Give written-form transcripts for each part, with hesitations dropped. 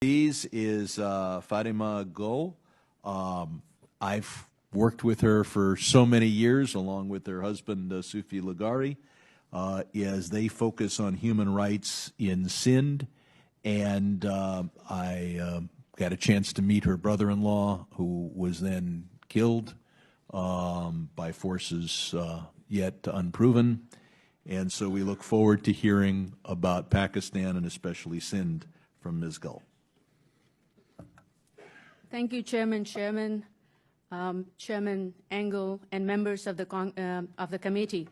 Is Fatima Go. I've worked with her for so many years, along with her husband, Sufi Lagari, as they focus on human rights in Sindh. And I got a chance to meet her brother-in-law, who was then killed by forces yet unproven. And so we look forward to hearing about Pakistan and especially Sindh from Ms. Gull. Thank you, Chairman Engel, and members of the committee.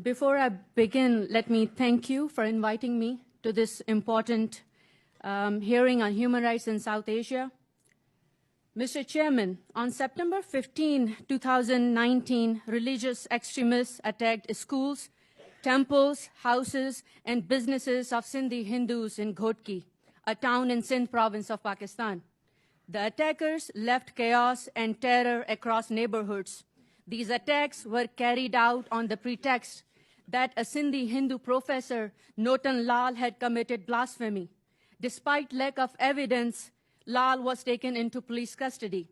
Before I begin, let me thank you for inviting me to this important hearing on human rights in South Asia. Mr. Chairman, on September 15, 2019, religious extremists attacked schools, temples, houses, and businesses of Sindhi Hindus in Ghotki, a town in Sindh province of Pakistan. The attackers left chaos and terror across neighborhoods. These attacks were carried out on the pretext that a Sindhi Hindu professor, Notan Lal, had committed blasphemy. Despite lack of evidence, Lal was taken into police custody.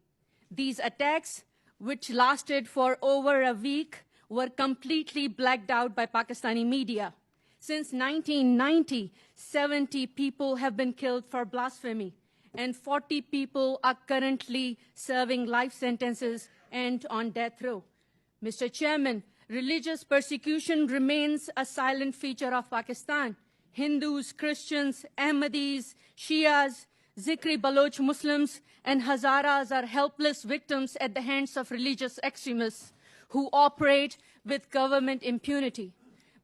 These attacks, which lasted for over a week, were completely blacked out by Pakistani media. Since 1990, 70 people have been killed for blasphemy, and 40 people are currently serving life sentences and on death row. Mr. Chairman, religious persecution remains a silent feature of Pakistan. Hindus, Christians, Ahmadis, Shias, Zikri Baloch Muslims, and Hazaras are helpless victims at the hands of religious extremists who operate with government impunity.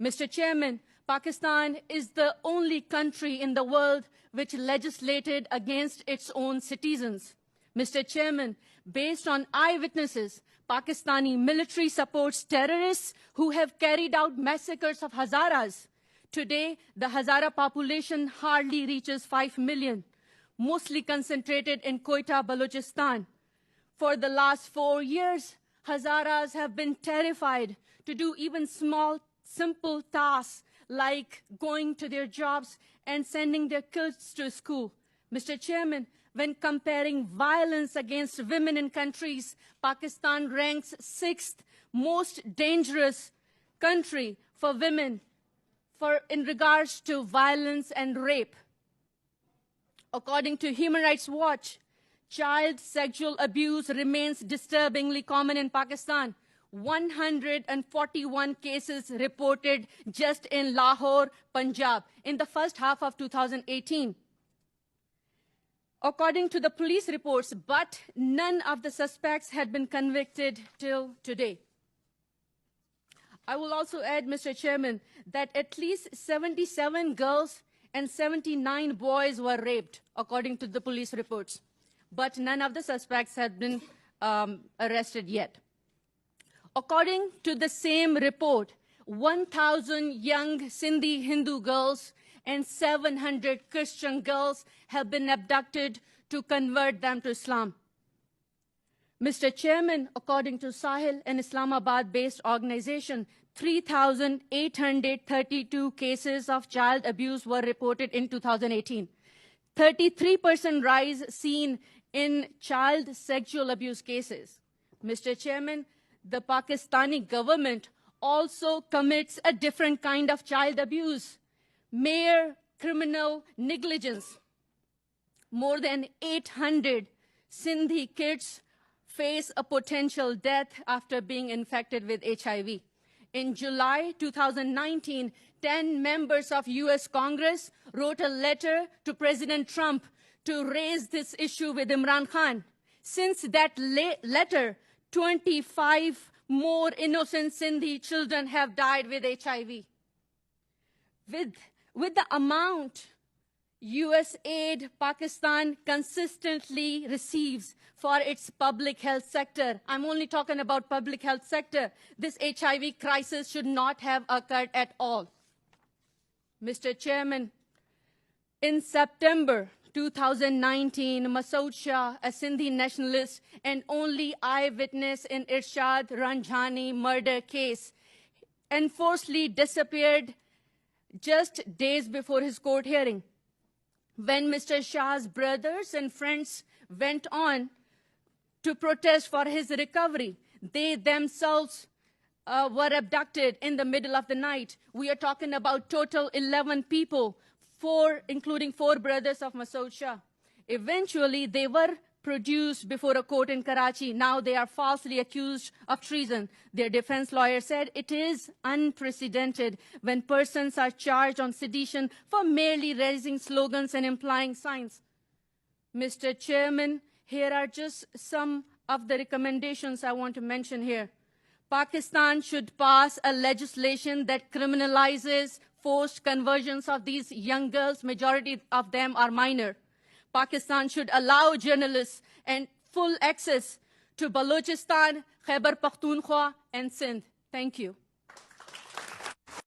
Mr. Chairman, Pakistan is the only country in the world which legislated against its own citizens. Mr. Chairman, based on eyewitnesses, Pakistani military supports terrorists who have carried out massacres of Hazaras. Today, the Hazara population hardly reaches 5 million, mostly concentrated in Quetta, Balochistan. For the last 4 years, Hazaras have been terrified to do even small, simple tasks like going to their jobs and sending their kids to school. Mr. Chairman, when comparing violence against women in countries, Pakistan ranks 6th most dangerous country for women in regards to violence and rape. According to Human Rights Watch, child sexual abuse remains disturbingly common in Pakistan. 141 cases reported just in Lahore, Punjab, in the first half of 2018. According to the police reports, but none of the suspects had been convicted till today. I will also add, Mr. Chairman, that at least 77 girls and 79 boys were raped, according to the police reports, but none of the suspects had been arrested yet. According to the same report, 1,000 young Sindhi Hindu girls and 700 Christian girls have been abducted to convert them to Islam. Mr. Chairman, according to Sahil, an Islamabad-based organization, 3,832 cases of child abuse were reported in 2018. 33% rise seen in child sexual abuse cases. Mr. Chairman, the Pakistani government also commits a different kind of child abuse, mere criminal negligence. More than 800 Sindhi kids face a potential death after being infected with HIV. In July 2019, 10 members of US Congress wrote a letter to President Trump to raise this issue with Imran Khan. Since that letter, 25 more innocent Sindhi children have died with HIV. With the amount US aid Pakistan consistently receives for its public health sector, I'm only talking about public health sector, this HIV crisis should not have occurred at all. Mr. Chairman, in September 2019, Masood Shah, a Sindhi nationalist and only eyewitness in Irshad Ranjhani murder case, enforcedly disappeared just days before his court hearing. When Mr. Shah's brothers and friends went on to protest for his recovery, they themselves were abducted in the middle of the night. We are talking about total 11 people, including 4 brothers of Masood Shah. Eventually, they were produced before a court in Karachi. Now they are falsely accused of treason. Their defense lawyer said it is unprecedented when persons are charged on sedition for merely raising slogans and implying signs. Mr. Chairman, here are just some of the recommendations I want to mention here. Pakistan should pass a legislation that criminalizes forced conversions of these young girls. Majority of them are minor. Pakistan should allow journalists and full access to Balochistan, Khyber Pakhtunkhwa, and Sindh. Thank you.